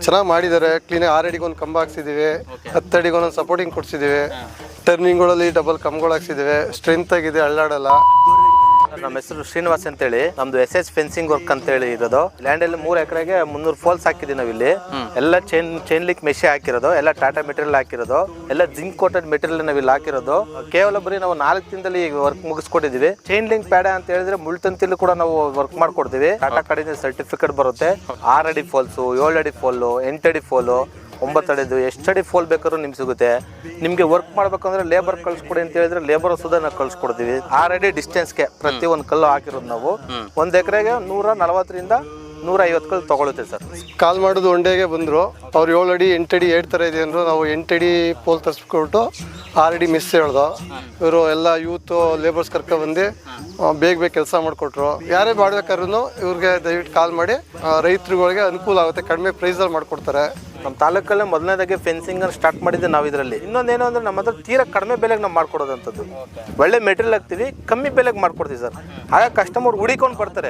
ಚೆನ್ನಾಗಿ ಮಾಡಿದ್ದಾರೆ. ಕ್ಲೀನಾಗಿ 6 ಅಡಿಗೆ ಒಂದು ಕಂಬ ಹಾಕ್ಸಿದ್ದೀವಿ, 10 ಅಡಿಗೆ ಒಂದೊಂದು ಸಪೋರ್ಟಿಂಗ್ ಕೊಡ್ಸಿದ್ದೀವಿ, ಟರ್ನಿಂಗ್ಗಳಲ್ಲಿ ಡಬಲ್ ಕಂಬಗಳು ಹಾಕ್ಸಿದ್ದೀವಿ. ಸ್ಟ್ರೆಂತ್ ಆಗಿದೆ, ಅಳ್ಳಾಡಲ್ಲ. ನಮ್ಮ ಹೆಸರು ಶ್ರೀನಿವಾಸ್ ಅಂತೇಳಿ, ನಮ್ದು SS ಫೆನ್ಸಿಂಗ್ ವರ್ಕ್ ಅಂತೇಳಿ ಇರೋದು. ಲ್ಯಾಂಡ್ ಅಲ್ಲಿ 3 ಎಕರೆಗೆ 300 ಫೋಲ್ಸ್ ಹಾಕಿದ್ವಿ ನಾವು ಇಲ್ಲಿ. ಎಲ್ಲ ಚೈನ್ ಲಿಂಕ್ ಮೆಶಿ ಹಾಕಿರೋದು, ಎಲ್ಲ ಟಾಟಾ ಮೆಟೀರಿಯಲ್ ಹಾಕಿರೋದು, ಎಲ್ಲ ಜಿಂಕ್ ಕೋಟೆಡ್ ಮೆಟೀರಿಯಲ್ ನಾವು ಇಲ್ಲಿ ಹಾಕಿರೋದು. ಕೇವಲ ಬರೀ ನಾವು 4 ದಿನದಲ್ಲಿ ವರ್ಕ್ ಮುಗಿಸ್ಕೊಟ್ಟಿದೀವಿ. ಚೈನ್ ಲಿಂಕ್ ಪ್ಯಾಡ ಅಂತ ಹೇಳಿದ್ರೆ ಮುಳ್ತಂತಿಲು ಕೂಡ ನಾವು ವರ್ಕ್ ಮಾಡ್ಕೊಡ್ತೀವಿ. ಟಾಟಾ ಕಡೆಯಿಂದ ಸರ್ಟಿಫಿಕೇಟ್ ಬರುತ್ತೆ. 6 ಅಡಿ ಫೋಲ್ಸು, 7 ಅಡಿ ಫೋಲು, 8 ಅಡಿ ಫೋಲು, 9 ಅಡಿದು ಎಷ್ಟು ಅಡಿ ಫೋಲ್ ಬೇಕಾದ್ರೂ ನಿಮ್ಗೆ ಸಿಗುತ್ತೆ. ನಿಮ್ಗೆ ವರ್ಕ್ ಮಾಡ್ಬೇಕಂದ್ರೆ ಲೇಬರ್ ಕಳ್ಸ್ಕೊಡಿ ಅಂತ ಹೇಳಿದ್ರೆ ಲೇಬರ್ ಸುಧಾ ನಾವು ಕಳ್ಸ್ಕೊಡ್ತೀವಿ. 6 ಅಡಿ ಡಿಸ್ಟೆನ್ಸ್ಗೆ ಪ್ರತಿ ಒಂದು ಕಲ್ಲು ಹಾಕಿರೋದು ನಾವು. 1 ಎಕರೆಗೆ 140ರಿಂದ 150 ಕಲ್ಲು ತಗೊಳುತ್ತೆ ಸರ್. ಕಾಲ್ ಮಾಡೋದು ಒಂಡೆಗೆ ಬಂದರು. ಅವ್ರು 7 ಅಡಿ 8 ಅಡಿ 8 ಥರ ಇದೆ ಅಂದರು. ನಾವು 8 ಅಡಿ ಪೋಲ್ ತರಿಸ್ಬಿಟ್ಟು 6 ಅಡಿ ಮಿಸ್ ಹೇಳ್ದು. ಇವರು ಎಲ್ಲ ಯೂತು ಲೇಬರ್ಸ್ ಕರ್ಕೊಬಂದು ಬೇಗ ಕೆಲಸ ಮಾಡಿಕೊಟ್ರು. ಯಾರೇ ಮಾಡ್ಬೇಕಾದ್ರೂ ಇವ್ರಿಗೆ ದಯವಿಟ್ಟು ಕಾಲ್ ಮಾಡಿ. ರೈತರುಗಳಿಗೆ ಅನುಕೂಲ ಆಗುತ್ತೆ, ಕಡಿಮೆ ಪ್ರೈಸಲ್ಲಿ ಮಾಡಿಕೊಡ್ತಾರೆ. ನಮ್ಮ ತಾಲೂಕಲ್ಲೇ ಮೊದಲನೇದಾಗಿ ಫೆನ್ಸಿಂಗ್ ಅನ್ನು ಸ್ಟಾರ್ಟ್ ಮಾಡಿದ್ದೆ ನಾವು ಇದರಲ್ಲಿ. ಇನ್ನೊಂದೇನು ಅಂದ್ರೆ ನಮ್ಮ ಹತ್ರ ತೀರಾ ಕಡಿಮೆ ಬೆಲೆಗೆ ನಾವು ಮಾಡ್ಕೊಡೋದಂಥದ್ದು. ಒಳ್ಳೆ ಮೆಟೀರಿಯಲ್ ಹಾಕ್ತೀವಿ, ಕಮ್ಮಿ ಬೆಲೆಗೆ ಮಾಡ್ಕೊಡ್ತೀವಿ ಸರ್. ಆಗ ಕಸ್ಟಮರ್ ಹುಡಿಕೊಂಡು ಬರ್ತಾರೆ.